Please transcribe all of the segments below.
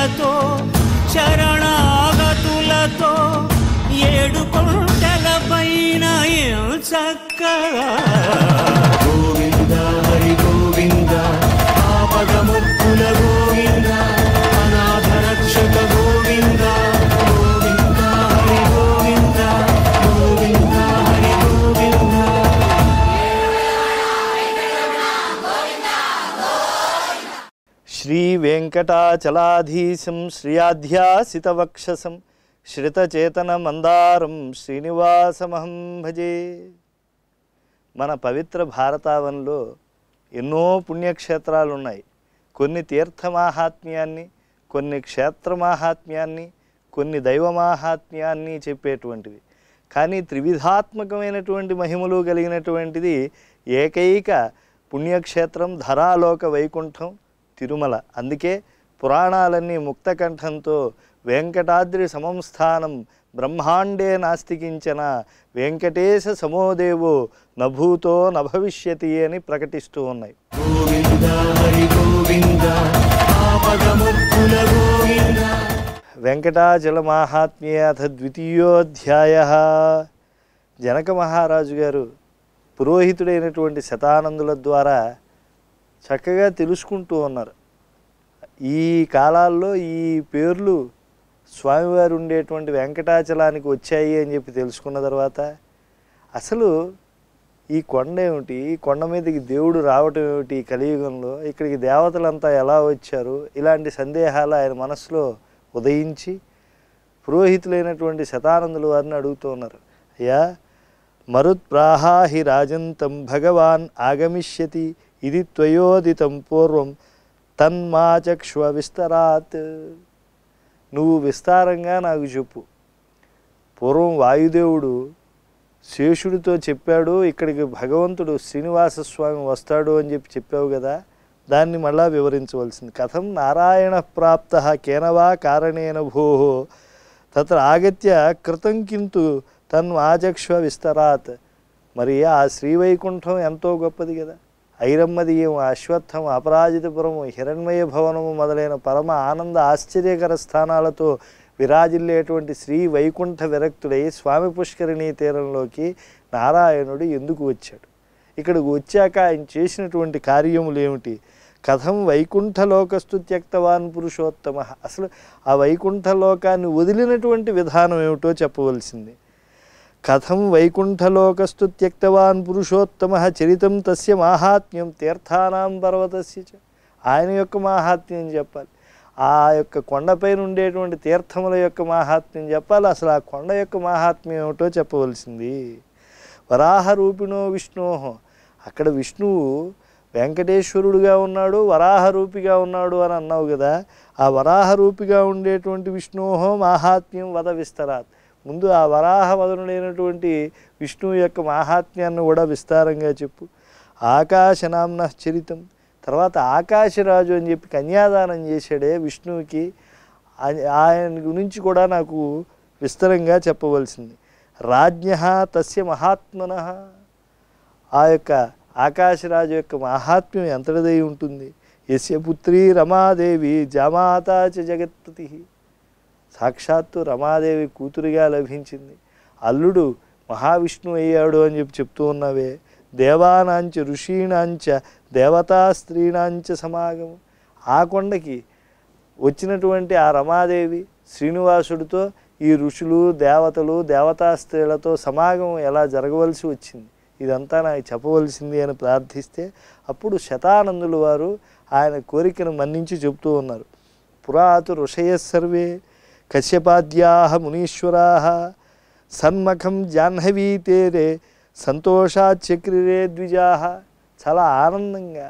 పూలతో శరణాగతులతో ఏడు కొండల పైన చక్కగా గోవింద హరి గోవింద ఆపదముక్కుల గోవింద అనాథ రక్షక గోవింద గోవింద హరి గోవింద గోవింద హరి గోవింద. శ్రీ వెంకటాచలాధీశం శ్రియాధ్యాసితవక్షసం శ్రితచేతన మందారం శ్రీనివాసమహం భజే. మన పవిత్ర భారతావనంలో ఎన్నో పుణ్యక్షేత్రాలు ఉన్నాయి. కొన్ని తీర్థమాహాత్మ్యాన్ని, కొన్ని క్షేత్రమాహాత్మ్యాన్ని, కొన్ని దైవమాహాత్మ్యాన్ని చెప్పేటువంటివి. కానీ త్రివిధాత్మకమైనటువంటి మహిమలు కలిగినటువంటిది ఏకైక పుణ్యక్షేత్రం ధరాలోక వైకుంఠం తిరుమల. అందుకే పురాణాలన్నీ ముక్తకంఠంతో వెంకటాద్రి సమంస్థానం బ్రహ్మాండే నాస్తికించన వెంకటేశ సమోదేవో నభూతో నభవిష్యతి అని ప్రకటిస్తూ ఉన్నాయి. గోవింద హరి గోవింద ఆపదముక్కుల గోవింద. వెంకటాచల మాహాత్మ్యే అథ ద్వితీయోధ్యాయః. జనక మహారాజు గారు పురోహితుడైనటువంటి శతానందుల ద్వారా చక్కగా తెలుసుకుంటూ ఉన్నారు. ఈ కాలాల్లో ఈ పేర్లు స్వామివారు ఉండేటువంటి వెంకటాచలానికి వచ్చాయి అని చెప్పి తెలుసుకున్న తర్వాత అసలు ఈ కొండ ఏమిటి, ఈ కొండ మీదకి దేవుడు రావటం ఏమిటి, కలియుగంలో ఇక్కడికి దేవతలంతా ఎలా వచ్చారు, ఇలాంటి సందేహాలు ఆయన మనసులో ఉదయించి పురోహితులైనటువంటి శతానందుల వారిని అడుగుతూ ఉన్నారు. అయ్యా, మరుత్ప్రాహాహి రాజంతం భగవాన్ ఆగమిష్యతి ఇది త్వయోదితం పూర్వం తన్మాచక్ష్వ విస్తరాత్. నువ్వు విస్తారంగా నాకు చెప్పు. పూర్వం వాయుదేవుడు శేషుడితో చెప్పాడు, ఇక్కడికి భగవంతుడు శ్రీనివాసస్వామి వస్తాడు అని చెప్పావు కదా, దాన్ని మళ్ళా వివరించవలసింది. కథం నారాయణ ప్రాప్త కేనవా కారణేన భోహో తత్ర ఆగత్య కృతం కింటు తన్మాచక్ష్వ విస్తరాత్. మరి ఆ శ్రీవైకుంఠం ఎంతో గొప్పది కదా. ఐరమ్మదీయం, అశ్వత్థం, అపరాజితపురము, హిరణ్మయ భవనము మొదలైన పరమ ఆనంద ఆశ్చర్యకర స్థానాలతో విరాజిల్లేటువంటి శ్రీ వైకుంఠ విరక్తుడై స్వామి పుష్కరిణీ తీరంలోకి నారాయణుడు ఎందుకు వచ్చాడు? ఇక్కడికి వచ్చాక ఆయన చేసినటువంటి కార్యములు ఏమిటి? కథం వైకుంఠలోకస్తు త్యక్తవాన్ పురుషోత్తమ. అసలు ఆ వైకుంఠలోకాన్ని వదిలినటువంటి విధానం ఏమిటో చెప్పవలసింది. కథం వైకుంఠలోకస్తు త్యక్తవాన్ పురుషోత్తమ చరితం తస్య మాహాత్మ్యం తీర్థానాం పర్వతస్య చ. ఆయన యొక్క మాహాత్మ్యం చెప్పాలి, ఆ యొక్క కొండపైన ఉండేటువంటి తీర్థముల యొక్క మాహాత్మ్యం చెప్పాలి. అసలు ఆ కొండ యొక్క మాహాత్మ్యం ఏమిటో చెప్పవలసింది. వరాహరూపిణో విష్ణోహో, అక్కడ విష్ణువు వెంకటేశ్వరుడుగా ఉన్నాడు, వరాహరూపిగా ఉన్నాడు అని అన్నావు కదా. ఆ వరాహరూపిగా ఉండేటువంటి విష్ణోహో మాహాత్మ్యం వద విస్తరాత్. ముందు ఆ వరాహవదనుడైనటువంటి విష్ణువు యొక్క మాహాత్మ్యాన్ని కూడా విస్తారంగా చెప్పు. ఆకాశనామ్న చరితం, తర్వాత ఆకాశరాజు అని చెప్పి కన్యాదానం చేశాడే విష్ణువుకి, ఆయన గురించి కూడా నాకు విస్తరంగా చెప్పవలసింది. రాజ్ఞ తస్య మహాత్మనః, ఆ యొక్క ఆకాశరాజు యొక్క మహాత్మ్యం ఎంతటిదై ఉంటుంది. యస్య పుత్రీ రమాదేవి జామాతా చ జగత్పతి, సాక్షాత్తు రమాదేవి కూతురిగా లభించింది, అల్లుడు మహావిష్ణువు అయ్యాడు అని చెప్పి చెప్తూ ఉన్నవే. దేవానాంచ ఋషీణాంచ దేవతా స్త్రీణాంచ సమాగము, ఆ కొండకి వచ్చినటువంటి ఆ రమాదేవి శ్రీనివాసుడితో ఈ ఋషులు దేవతలు దేవతా స్త్రీలతో సమాగమం ఎలా జరగవలసి వచ్చింది, ఇదంతా నాకు చెప్పవలసింది అని ప్రార్థిస్తే అప్పుడు శతానందులు వారు ఆయన కోరికను మన్నించి చెబుతూ ఉన్నారు. పురాతు ఋషయ సర్వే కశ్యపాద్యాః మునీశ్వరాః సన్ముఖం జాహ్నవీతేరే సంతోషాచక్రిరే ద్విజాః. చాలా ఆనందంగా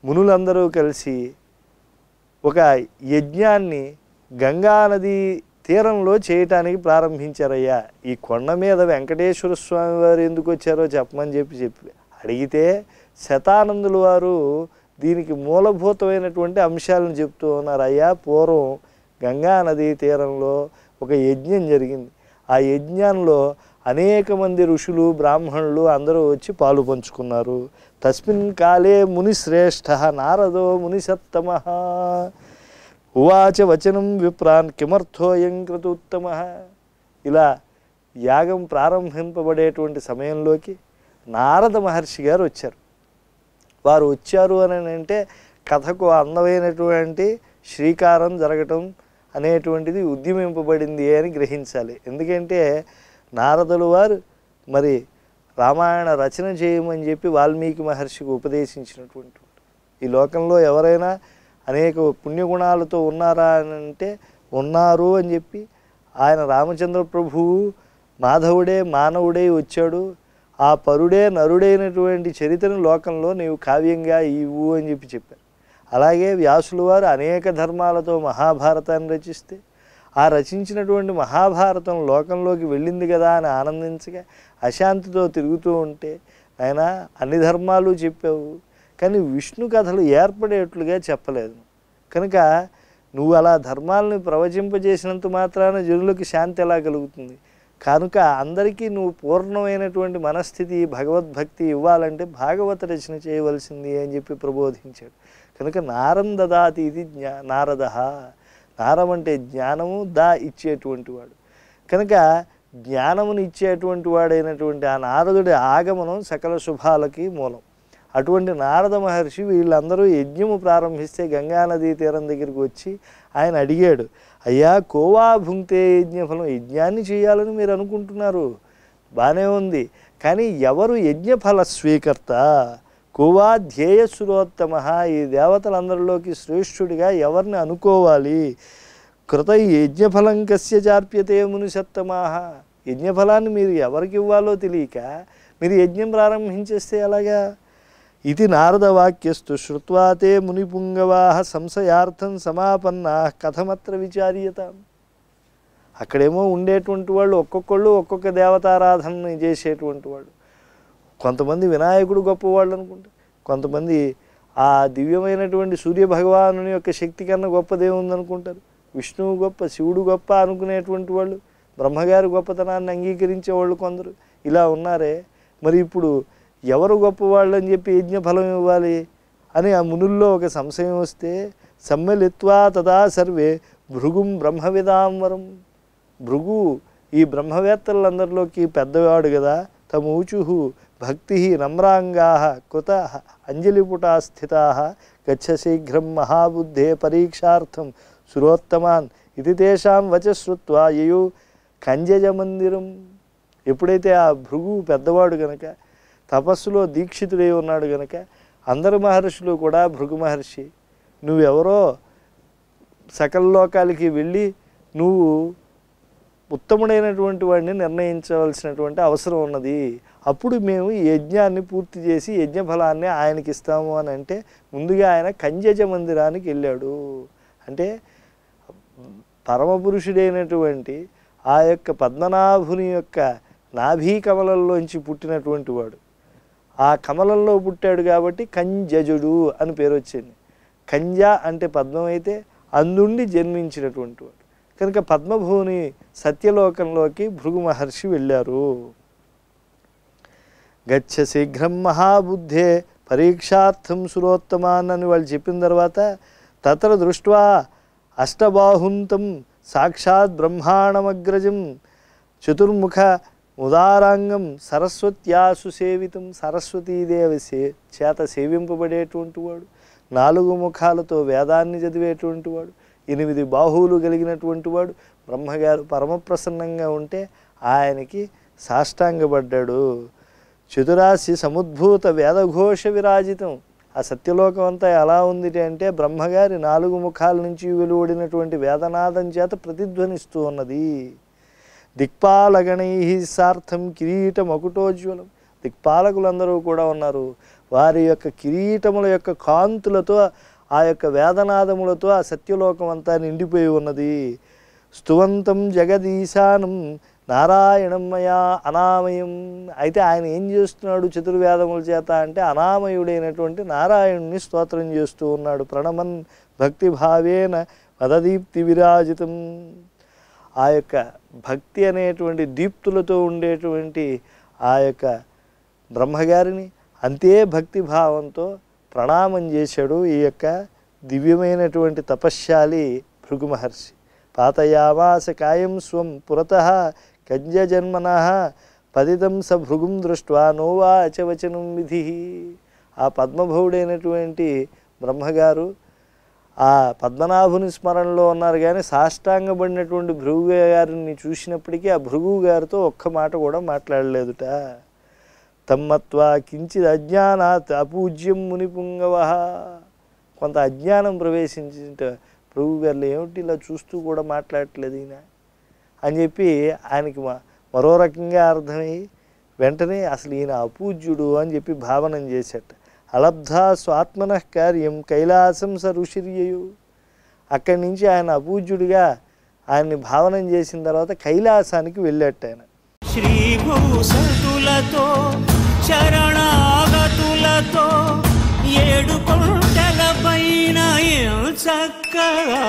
మునులందరూ కలిసి ఒక యజ్ఞాన్ని గంగానది తీరంలో చేయటానికి ప్రారంభించారయ్యా. ఈ కొండ మీద వెంకటేశ్వర స్వామి వారు ఎందుకు వచ్చారో చెప్పమని చెప్పి అడిగితే శతానందులు వారు దీనికి మూలభూతమైనటువంటి అంశాలను చెప్తూ ఉన్నారు. అయ్యా, పూర్వం గంగా నదీ తీరంలో ఒక యజ్ఞం జరిగింది. ఆ యజ్ఞంలో అనేక మంది ఋషులు బ్రాహ్మణులు అందరూ వచ్చి పాలు పంచుకున్నారు. తస్మిన్ కాలే మునిశ్రేష్ఠ నారదో మునిసత్తమ. ఉవాచ వచనం విప్రాన్ కిమర్థోయం క్రతుత్తమ. ఇలా యాగం ప్రారంభింపబడేటువంటి సమయంలోకి నారద మహర్షి గారు వచ్చారు. వారు వచ్చారు అని అంటే కథకు అందమైనటువంటి శ్రీకారం జరగటం అనేటువంటిది ఉద్యమింపబడింది అని గ్రహించాలి. ఎందుకంటే నారదులు వారు మరి రామాయణ రచన చేయమని చెప్పి వాల్మీకి మహర్షికి ఉపదేశించినటువంటి ఈ లోకంలో ఎవరైనా అనేక పుణ్యగుణాలతో ఉన్నారా అని అంటే ఉన్నారు అని చెప్పి ఆయన రామచంద్ర ప్రభువు మాధవుడే మానవుడే వచ్చాడు, ఆ పరుడే నరుడైనటువంటి చరిత్రను లోకంలో నీవు కావ్యంగా ఇవ్వు అని చెప్పారు. అలాగే వ్యాసులు వారు అనేక ధర్మాలతో మహాభారతాన్ని రచిస్తే ఆ రచించినటువంటి మహాభారతం లోకంలోకి వెళ్ళింది కదా అని ఆనందించగా అశాంతితో తిరుగుతూ ఉంటే ఆయన అన్ని ధర్మాలు చెప్పావు, కానీ విష్ణు కథలు ఏర్పడేట్లుగా చెప్పలేదు. కనుక నువ్వు అలా ధర్మాలను ప్రవచింపజేసినంత మాత్రాన జనులకు శాంతి ఎలా కలుగుతుంది? కనుక అందరికీ నువ్వు పూర్ణమైనటువంటి మనస్థితి భగవద్భక్తి ఇవ్వాలంటే భాగవత రచన చేయవలసింది అని చెప్పి ప్రబోధించాడు. కనుక నారం దదాతి ఇది నారద. నారం అంటే జ్ఞానము, దా ఇచ్చేటువంటి వాడు. కనుక జ్ఞానమును ఇచ్చేటువంటి వాడైనటువంటి ఆ నారదుడి ఆగమనం సకల శుభాలకి మూలం. అటువంటి నారద మహర్షి వీళ్ళందరూ యజ్ఞము ప్రారంభిస్తే గంగానదీ తీరం దగ్గరికి వచ్చి ఆయన అడిగాడు, అయ్యా కోవా భుంక్తే యజ్ఞఫలం, యజ్ఞాన్ని చేయాలని మీరు అనుకుంటున్నారు, బాగానే ఉంది, కానీ ఎవరు యజ్ఞఫల స్వీకర్త? కోవా ధ్యేయసురోత్తమ, ఈ దేవతలందరిలోకి శ్రేష్ఠుడిగా ఎవరిని అనుకోవాలి? కృత యజ్ఞఫలం కస్య చార్ప్యతే మునిసత్తమాహ, యజ్ఞఫలాన్ని మీరు ఎవరికి ఇవ్వాలో తెలియక మీరు యజ్ఞం ప్రారంభించేస్తే ఎలాగా? ఇది నారదవాక్యస్తు శ్రుత్వా తే మునిపుంగవాహ సంశయార్థం సమాపన్నా కథమత్ర విచార్యతాం. అక్కడేమో ఉండేటువంటి వాళ్ళు ఒక్కొక్కళ్ళు ఒక్కొక్క దేవతారాధనని చేసేటువంటి వాళ్ళు. కొంతమంది వినాయకుడు గొప్పవాళ్ళు అనుకుంటారు, కొంతమంది ఆ దివ్యమైనటువంటి సూర్యభగవాను యొక్క శక్తి కన్నా గొప్పదేముందనుకుంటారు, విష్ణువు గొప్ప, శివుడు గొప్ప అనుకునేటువంటి వాళ్ళు, బ్రహ్మగారి గొప్పతనాన్ని అంగీకరించేవాళ్ళు కొందరు ఇలా ఉన్నారే. మరి ఇప్పుడు ఎవరు గొప్పవాళ్ళు అని చెప్పి యజ్ఞఫలం ఇవ్వాలి అని ఆ మునుల్లో ఒక సంశయం వస్తే సమ్మిళిత్వా తదా సర్వే భృగుం బ్రహ్మవిదాంవరం, భృగు ఈ బ్రహ్మవేత్తలందరిలోకి పెద్దవాడు కదా, తమూచు భక్తి నమ్రాంగా కృత అంజలిపుటా స్థితా గచ్చ శీఘ్రం మహాబుద్ధే పరీక్షార్థం సురోత్తమాన్ ఇది తేషాం వచ శ్రుత్వా యయు కంజజ మందిరం. ఎప్పుడైతే ఆ భృగు పెద్దవాడు కనుక తపస్సులో దీక్షితుడై ఉన్నాడు కనుక అందరు మహర్షులు కూడా భృగు మహర్షి నువ్వెవరో సకల లోకాలకి వెళ్ళి నువ్వు ఉత్తముడైనటువంటి వాడిని నిర్ణయించవలసినటువంటి అవసరం ఉన్నది, అప్పుడు మేము ఈ యజ్ఞాన్ని పూర్తి చేసి యజ్ఞఫలాన్ని ఆయనకి ఇస్తాము అని అంటే ముందుగా ఆయన కంజజ మందిరానికి వెళ్ళాడు. అంటే పరమపురుషుడైనటువంటి ఆ యొక్క పద్మనాభుని యొక్క నాభీ కమలంలోంచి పుట్టినటువంటి వాడు, ఆ కమలంలో పుట్టాడు కాబట్టి కంజజుడు అని పేరు వచ్చింది. కంజ అంటే పద్మం అయితే అందుండి జన్మించినటువంటి వాడు కనుక పద్మభూని సత్యలోకంలోకి భృగు మహర్షి వెళ్ళారు. గచ్చ శీఘ్రం మహాబుద్ధే పరీక్షార్థం సురోత్తమాన్ అని వాళ్ళు చెప్పిన తర్వాత తత్ర దృష్ట్వా అష్టబాహుంతం సాక్షాత్ బ్రహ్మాండమగ్రజం చతుర్ముఖ ఉదారాంగం సరస్వత్యాసు సేవితం, సరస్వతీదేవి చేత సేవింపబడేటువంటి వాడు, 4 ముఖాలతో వేదాన్ని చదివేటువంటి వాడు, 8 బాహువులు కలిగినటువంటి వాడు బ్రహ్మగారు పరమప్రసన్నంగా ఉంటే ఆయనకి సాష్టాంగపడ్డాడు. చతురాశి సముద్భూత వేదఘోష విరాజితం, ఆ సత్యలోకం అంతా ఎలా ఉంది అంటే బ్రహ్మగారి 4 ముఖాల నుంచి వెలువడినటువంటి వేదనాదం చేత ప్రతిధ్వనిస్తూ ఉన్నది. దిక్పాలగణై సార్థం కిరీట మకుటోజ్వలం, దిక్పాలకులందరూ కూడా ఉన్నారు, వారి యొక్క కిరీటముల యొక్క కాంతులతో ఆ యొక్క వేదనాదములతో ఆ సత్యలోకం అంతా నిండిపోయి ఉన్నది. స్తువంతం జగదీశానం నారాయణమయా అనామయం. అయితే ఆయన ఏం చేస్తున్నాడు చతుర్వేదముల చేత అంటే అనామయుడైనటువంటి నారాయణుని స్తోత్రం చేస్తూ ఉన్నాడు. ప్రణమన్ భక్తిభావేన పదదీప్తి విరాజితం, ఆ యొక్క భక్తి అనేటువంటి దీప్తులతో ఉండేటువంటి ఆ యొక్క బ్రహ్మగారిని అంతే భక్తిభావంతో ప్రణామం చేశాడు ఈ యొక్క దివ్యమైనటువంటి తపశ్శాలి భృగు మహర్షి. పాతయామాస కాయం స్వం పురతః కంజజన్మనః పతితం స భృగుం దృష్ట్వా నోవాచ వచనం విధి. ఆ పద్మభవుడైనటువంటి బ్రహ్మగారు ఆ పద్మనాభుని స్మరణలో ఉన్నారు, కానీ సాష్టాంగపడినటువంటి భృగు గారిని చూసినప్పటికీ ఆ భృగు గారితో ఒక్క మాట కూడా మాట్లాడలేదుట. తమ్మత్వా కించిద్ అజ్ఞానాత్ అపూజ్యం మునిపుంగవ. కొంత అజ్ఞానం ప్రవేశించిన భృగు గారిలో ఏమిటి ఇలా చూస్తూ కూడా మాట్లాడట్లేదు ఈయన అని చెప్పి ఆయనకి మరో రకంగా అర్థమై వెంటనే అసలు ఈయన అపూజ్యుడు అని చెప్పి భావనం చేసేట. అలబ్ధా స్వాత్మనః కార్యం కైలాసం స ఋషిర్యయు. అక్కడి నుంచి ఆయన అపూజ్యుడిగా ఆయన్ని భావనం చేసిన తర్వాత కైలాసానికి వెళ్ళాట ఆయన. శ్రీభూసతులతో శరణాగతులతో 7 కొండల పైన చక్కగా